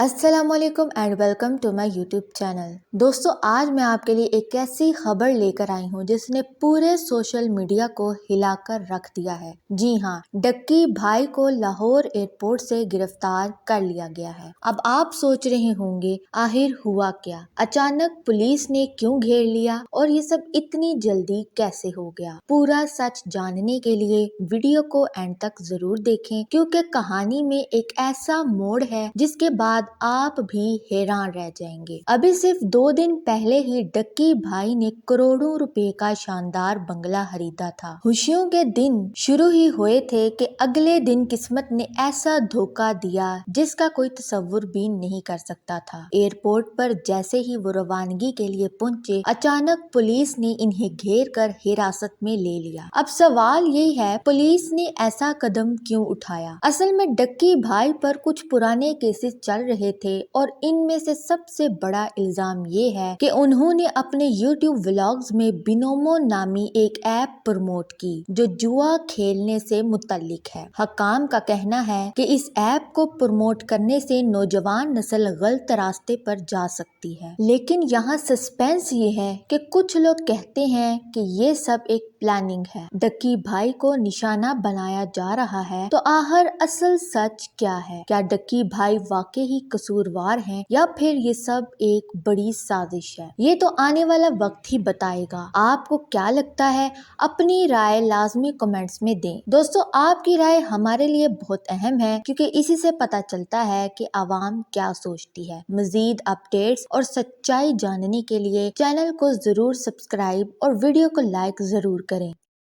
अस्सलाम वालेकुम and welcome to my YouTube channel. दोस्तों, आज मैं आपके लिए एक ऐसी खबर लेकर आई हूँ जिसने पूरे सोशल मीडिया को हिलाकर रख दिया है। जी हाँ, डक्की भाई को लाहौर एयरपोर्ट से गिरफ्तार कर लिया गया है। अब आप सोच रहे होंगे आखिर हुआ क्या, अचानक पुलिस ने क्यों घेर लिया और ये सब इतनी जल्दी कैसे हो गया। पूरा सच जानने के लिए वीडियो को एंड तक जरूर देखें, क्योंकि कहानी में एक ऐसा मोड़ है जिसके बाद आप भी हैरान रह जाएंगे। अभी सिर्फ 2 दिन पहले ही डक्की भाई ने करोड़ों रुपए का शानदार बंगला खरीदा था। खुशियों के दिन शुरू ही हुए थे कि अगले दिन किस्मत ने ऐसा धोखा दिया जिसका कोई तस्वुर भी नहीं कर सकता था। एयरपोर्ट पर जैसे ही वो रवानगी के लिए पहुंचे, अचानक पुलिस ने इन्हें घेर कर हिरासत में ले लिया। अब सवाल ये है, पुलिस ने ऐसा कदम क्यों उठाया? असल में डक्की भाई पर कुछ पुराने केसेस चल रहे थे और इनमें से सबसे बड़ा इल्जाम ये है कि उन्होंने अपने YouTube व्लॉग्स में बिनोमो नामी एक ऐप प्रमोट की जो जुआ खेलने से मुतल्लिक है। हकाम का कहना है कि इस ऐप को प्रमोट करने से नौजवान नस्ल गलत रास्ते पर जा सकती है। लेकिन यहाँ सस्पेंस ये है कि कुछ लोग कहते हैं कि ये सब एक प्लानिंग है, डक्की भाई को निशाना बनाया जा रहा है। तो आखिर असल सच क्या है? क्या डक्की भाई वाकई ही कसूरवार हैं या फिर ये सब एक बड़ी साजिश है? ये तो आने वाला वक्त ही बताएगा। आपको क्या लगता है? अपनी राय लाजमी कमेंट्स में दें। दोस्तों, आपकी राय हमारे लिए बहुत अहम है, क्योंकि इसी से पता चलता है कि आवाम क्या सोचती है। मजीद अपडेट्स और सच्चाई जानने के लिए चैनल को जरूर सब्सक्राइब और वीडियो को लाइक जरूर करें।